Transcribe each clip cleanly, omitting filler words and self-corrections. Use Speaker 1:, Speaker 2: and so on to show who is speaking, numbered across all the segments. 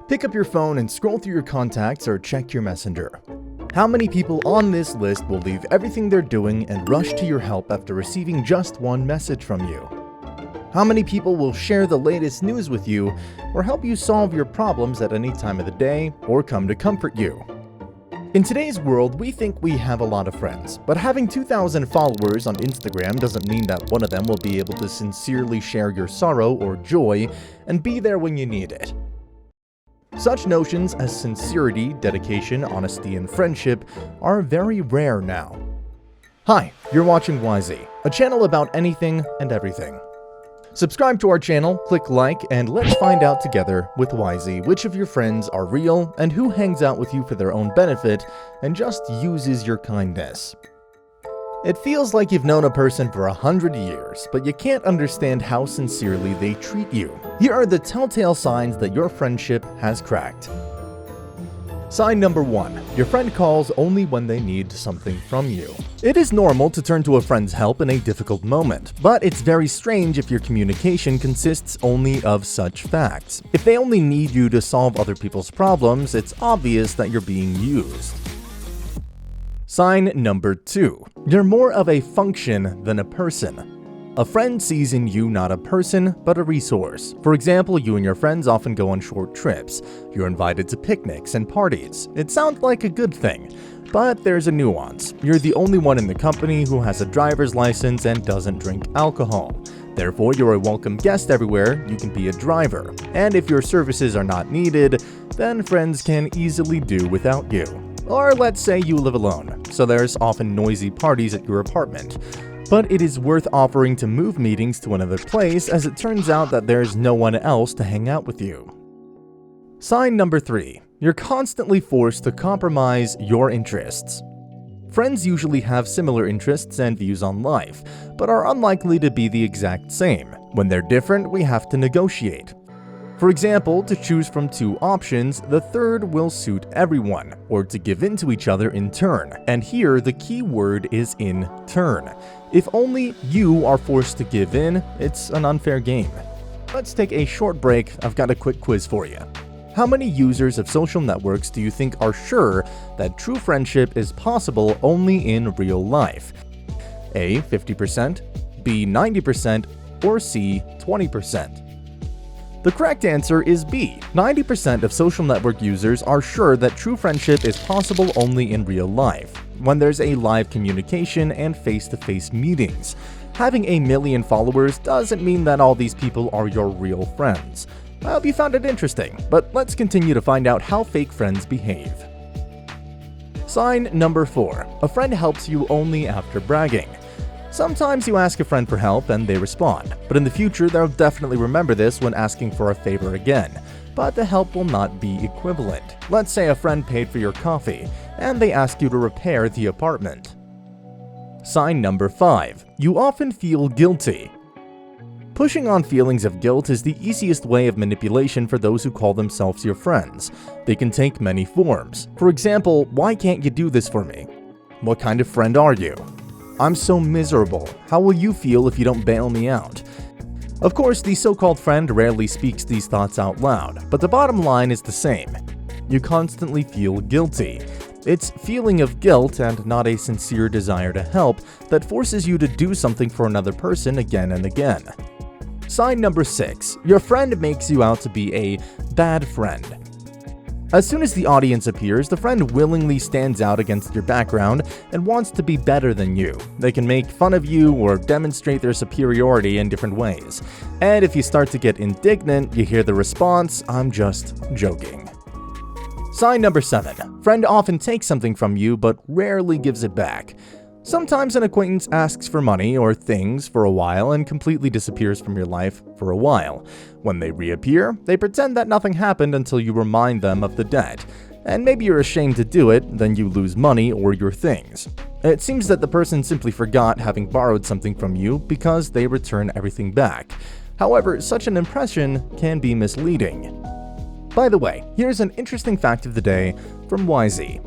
Speaker 1: Pick up your phone and scroll through your contacts or check your messenger. How many people on this list will leave everything they're doing and rush to your help after receiving just one message from you? How many people will share the latest news with you or help you solve your problems at any time of the day or come to comfort you? In today's world, we think we have a lot of friends, but having 2,000 followers on Instagram doesn't mean that one of them will be able to sincerely share your sorrow or joy and be there when you need it. Such notions as sincerity, dedication, honesty, and friendship are very rare now. Hi, you're watching Wisey, a channel about anything and everything. Subscribe to our channel, click like, and let's find out together with Wisey which of your friends are real and who hangs out with you for their own benefit and just uses your kindness. It feels like you've known a person for 100 years, but you can't understand how sincerely they treat you. Here are the telltale signs that your friendship has cracked. Sign number 1. Your friend calls only when they need something from you. It is normal to turn to a friend's help in a difficult moment, but it's very strange if your communication consists only of such facts. If they only need you to solve other people's problems, it's obvious that you're being used. Sign number 2. You're more of a function than a person. A friend sees in you not a person, but a resource. For example, you and your friends often go on short trips. You're invited to picnics and parties. It sounds like a good thing, but there's a nuance. You're the only one in the company who has a driver's license and doesn't drink alcohol. Therefore, you're a welcome guest everywhere. You can be a driver. And if your services are not needed, then friends can easily do without you. Or let's say you live alone, so there's often noisy parties at your apartment. But it is worth offering to move meetings to another place, as it turns out that there's no one else to hang out with you. Sign number 3. You're constantly forced to compromise your interests. Friends usually have similar interests and views on life, but are unlikely to be the exact same. When they're different, we have to negotiate. For example, to choose from 2 options, the third will suit everyone, or to give in to each other in turn, and here the key word is in turn. If only you are forced to give in, it's an unfair game. Let's take a short break. I've got a quick quiz for you. How many users of social networks do you think are sure that true friendship is possible only in real life? A. 50%, B. 90%, or C. 20%? The correct answer is B. 90% of social network users are sure that true friendship is possible only in real life, when there's a live communication and face-to-face meetings. Having a million followers doesn't mean that all these people are your real friends. I hope you found it interesting, but let's continue to find out how fake friends behave. Sign number 4. A friend helps you only after bragging. Sometimes you ask a friend for help and they respond, but in the future they'll definitely remember this when asking for a favor again. But the help will not be equivalent. Let's say a friend paid for your coffee, and they ask you to repair the apartment. Sign number 5. You often feel guilty. Pushing on feelings of guilt is the easiest way of manipulation for those who call themselves your friends. They can take many forms. For example, why can't you do this for me? What kind of friend are you? I'm so miserable. How will you feel if you don't bail me out? Of course, the so-called friend rarely speaks these thoughts out loud, but the bottom line is the same. You constantly feel guilty. It's feeling of guilt and not a sincere desire to help that forces you to do something for another person again and again. Sign number 6. Your friend makes you out to be a bad friend. As soon as the audience appears, the friend willingly stands out against your background and wants to be better than you. They can make fun of you or demonstrate their superiority in different ways. And if you start to get indignant, you hear the response, "I'm just joking." Sign number 7. Friend often takes something from you but rarely gives it back. Sometimes an acquaintance asks for money or things for a while and completely disappears from your life for a while. When they reappear, they pretend that nothing happened until you remind them of the debt. And maybe you're ashamed to do it, then you lose money or your things. It seems that the person simply forgot having borrowed something from you because they return everything back. However, such an impression can be misleading. By the way, here's an interesting fact of the day from Wisey.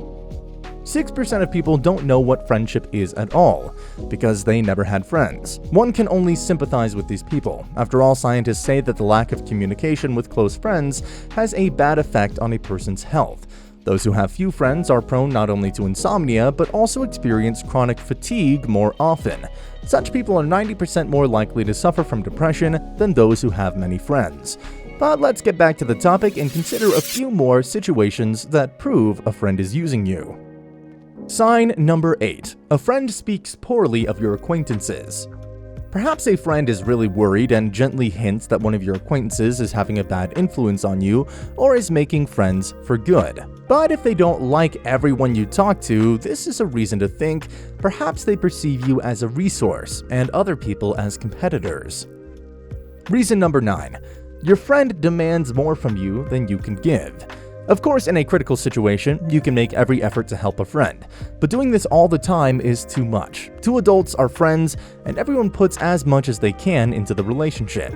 Speaker 1: 6% of people don't know what friendship is at all, because they never had friends. One can only sympathize with these people. After all, scientists say that the lack of communication with close friends has a bad effect on a person's health. Those who have few friends are prone not only to insomnia, but also experience chronic fatigue more often. Such people are 90% more likely to suffer from depression than those who have many friends. But let's get back to the topic and consider a few more situations that prove a friend is using you. Sign number 8. A friend speaks poorly of your acquaintances. Perhaps a friend is really worried and gently hints that one of your acquaintances is having a bad influence on you or is making friends for good. But if they don't like everyone you talk to, this is a reason to think perhaps they perceive you as a resource and other people as competitors. Reason number 9. Your friend demands more from you than you can give. Of course, in a critical situation, you can make every effort to help a friend, but doing this all the time is too much. Two adults are friends, and everyone puts as much as they can into the relationship.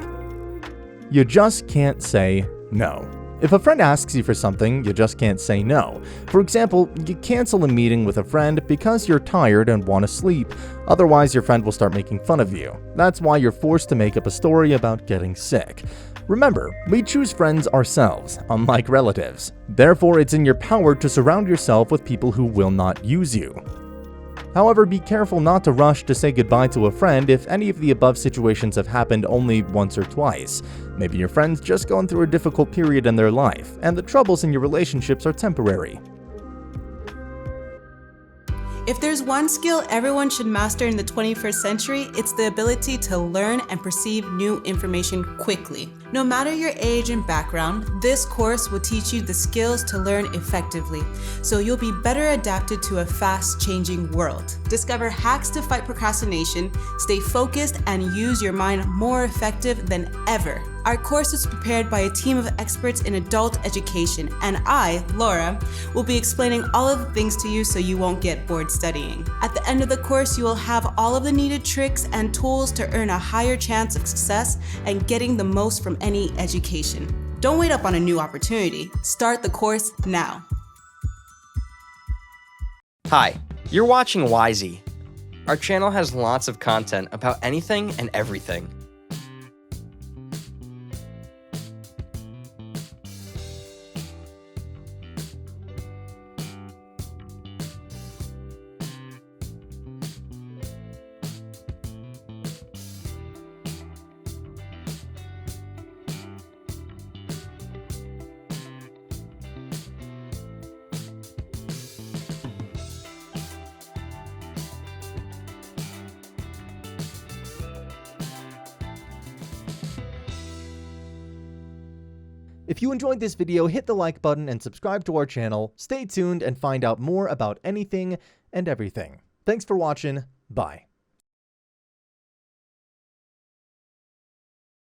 Speaker 1: You just can't say no. If a friend asks you for something, you just can't say no. For example, you cancel a meeting with a friend because you're tired and want to sleep. Otherwise, your friend will start making fun of you. That's why you're forced to make up a story about getting sick. Remember, we choose friends ourselves, unlike relatives. Therefore, it's in your power to surround yourself with people who will not use you. However, be careful not to rush to say goodbye to a friend if any of the above situations have happened only once or twice. Maybe your friend's just going through a difficult period in their life, and the troubles in your relationships are temporary.
Speaker 2: If there's one skill everyone should master in the 21st century, it's the ability to learn and perceive new information quickly. No matter your age and background, this course will teach you the skills to learn effectively, so you'll be better adapted to a fast-changing world. Discover hacks to fight procrastination, stay focused, and use your mind more effective than ever. Our course is prepared by a team of experts in adult education, and I, Laura, will be explaining all of the things to you so you won't get bored studying. At the end of the course, you will have all of the needed tricks and tools to earn a higher chance of success and getting the most from any education. Don't wait up on a new opportunity. Start the course now.
Speaker 3: Hi, you're watching Wisey. Our channel has lots of content about anything and everything.
Speaker 1: If you enjoyed this video, hit the like button and subscribe to our channel. Stay tuned and find out more about anything and everything. Thanks for watching. Bye.